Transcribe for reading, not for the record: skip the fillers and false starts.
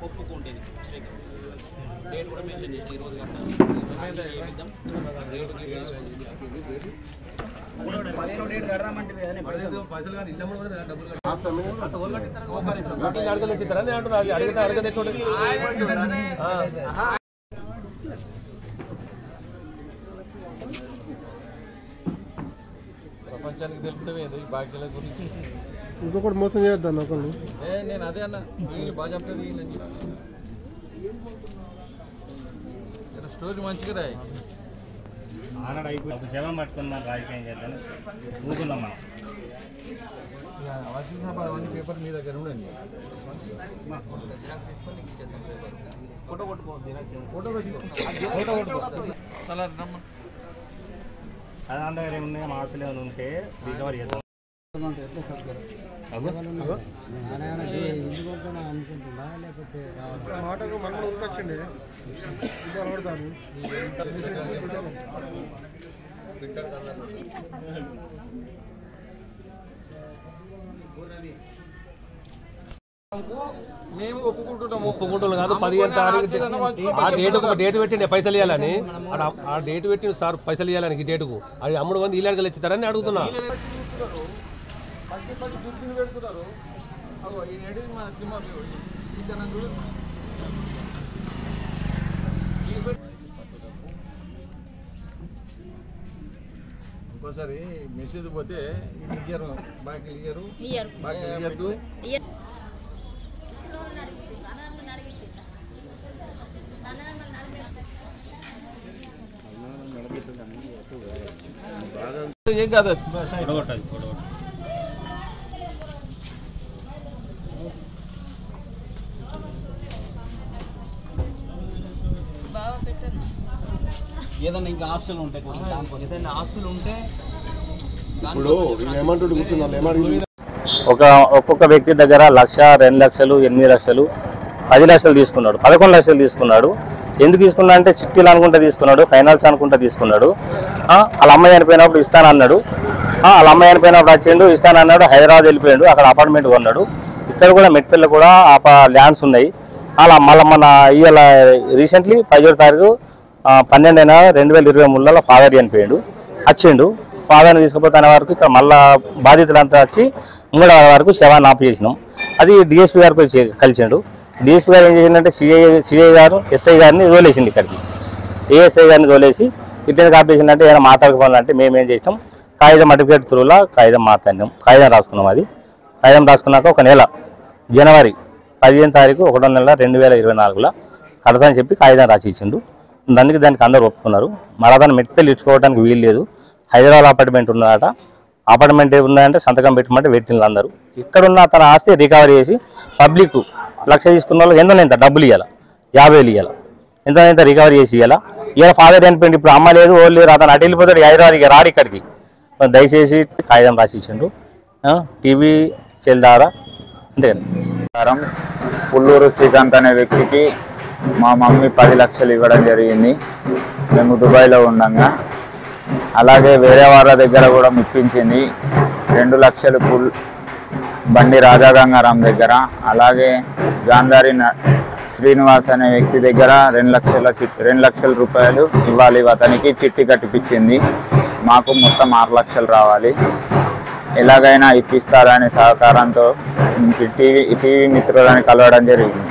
ఒప్పుకుంటేది date కూడా mention చేసి ఈరోజు కట్టాలి 15 డేట్ కడదామంటే పైసలు కానీ ఇల్లు కూడా డబ్బులు అడగలు ఇస్తారని అంటున్నారు. అడిగితే అడగదే ప్రపంచానికి తెలుపుతావేది ఈ బాకీల గురించి. ఇంకొకటి మోసం చేద్దాం ఒకళ్ళు. నేను అదే అన్న వీళ్ళు బాగా చెప్తాను వీళ్ళని స్టోరీ మంచిగా రాయి. ఆనాడు అయిపోయి ఒక శవం పట్టుకుని మనం రాజకీయం చేద్దాం ఊరుకుందాం మనం. అవన్నీ పేపర్ మీ దగ్గర ఉండండి. ఫోటో కొట్టుకోవద్దు. అది అంత వేరే ఉన్నాయి మార్పులు ఏమైనా ఉంటే రికవర్ చేద్దాం. మాటకు మనం ఉరికొచ్చండి పడతాను. మేము ఒప్పుకుంటున్నాము. కాదు 15 తారీఖు ఆ డేటుకు డేట్ పెట్టి పైసలు ఇవ్వాలని ఆ డేట్ పెట్టి సార్ పైసలు ఇవ్వాలని ఈ డేటుకు అది అమ్ముడు మంది ఇలాగలు ఇచ్చారని అడుగుతున్నా. ఇంకోసారి మెసేజ్ పోతే ఇయ్యరు, బాకీలు ఇయ్యరు, బాకీలు ఇయ్యద్దు. ఏం కాదు ఏదన్నా ఇంకా ఆస్తులు ఉంటాయి, ఏదైనా ఆస్తులు ఉంటే ఒక్కొక్క వ్యక్తి దగ్గర 1,00,000, 2 లక్షలు, 8 లక్షలు, 10 లక్షలు తీసుకున్నాడు, 11 లక్షలు తీసుకున్నాడు. ఎందుకు తీసుకున్నా అంటే చిట్టీలు అనుకుంటా తీసుకున్నాడు, ఫైనాన్స్ అనుకుంటా తీసుకున్నాడు. వాళ్ళ అమ్మాయి చనిపోయినప్పుడు ఇస్తానన్నాడు, వాళ్ళ అమ్మాయి చనిపోయినప్పుడు వచ్చిండు ఇస్తానన్నాడు. హైదరాబాద్ వెళ్ళిపోయాడు, అక్కడ అపార్ట్మెంట్ కొన్నాడు. ఇక్కడ కూడా మెట్పల్లి కూడా ల్యాండ్స్ ఉన్నాయి. అలా మళ్ళీ మన ఇవాళ రీసెంట్లీ 15వ తారీఖు 12/2023 ఫాదర్ చనిపోయాడు. వచ్చిండు, ఫాదర్ని తీసుకుపోతే అనే వరకు ఇక్కడ మళ్ళీ బాధితులంతా వచ్చి 3వ వరకు శవాన్ని ఆపు చేసినాం. అది డిఎస్పీ గారికి కలిసిండు. డిఎస్పీ గారు ఏం చేసిందంటే సిఐ గారు ఎస్ఐ గారిని తోలేసింది ఇక్కడికి. ఏఎస్ఐ గారిని తోలేసి ఇట్లా కాపీ చేసిందంటే ఏమైనా మాట్లాడుకోవాలంటే మేమేం చేసినాం, కాగితం సర్టిఫికేట్ త్రూలా కాగితం మాట్లాడినాం, కాగితం రాసుకున్నాం. అది కాగితం రాసుకున్నాక ఒక నెల జనవరి 15వ తారీఖు 1వ నెల 2024 కడతాని చెప్పి కాగితం రాసి ఇచ్చిండు. దానికి అందరూ ఒప్పుకున్నారు. మళ్ళీ దాన్ని మెట్పల్లి ఇచ్చుకోవడానికి వీలు లేదు. హైదరాబాద్ అపార్ట్మెంట్ ఉన్నదట, అపార్ట్మెంట్ ఏమున్నాయంటే సంతకం పెట్టమంటే పెట్టిన అందరూ. ఇక్కడున్న తన ఆస్తి రికవరీ చేసి పబ్లిక్ 1,00,000 తీసుకున్న వాళ్ళు ఎంత డబ్బులు ఇవ్వాలి, 50,000 ఇవ్వాలి, ఎంత రికవరీ చేసి ఇవ్వాలి. ఇలా ఫాదర్ చనిపోయింది, ఇప్పుడు అమ్మ లేదు, ఓళ్ళు లేరు, అతను అటు వెళ్ళిపోతాడు హైదరాబాద్కి రాడు ఇక్కడికి. దయచేసి కాగితం రాసి ఇచ్చిండ్రు టీవీ సెల్ ద్వారా. అంతే. పుల్లూరు శ్రీకాంత్ అనే వ్యక్తికి మా మమ్మీ 10 లక్షలు ఇవ్వడం జరిగింది మేము దుబాయ్లో ఉండగా. అలాగే వేరే వాళ్ళ దగ్గర కూడా ఇప్పించింది 2 లక్షలు బండి రాజాగంగారాం దగ్గర. అలాగే గాంధారి శ్రీనివాస్ అనే వ్యక్తి దగ్గర 2 లక్షల రూపాయలు ఇవ్వాలి, అతనికి చిట్టి కట్టిపించింది. మాకు మొత్తం 6 లక్షలు రావాలి, ఎలాగైనా ఇప్పిస్తారనే సహకారంతో టీవీ మిత్రులని కలవడం జరిగింది.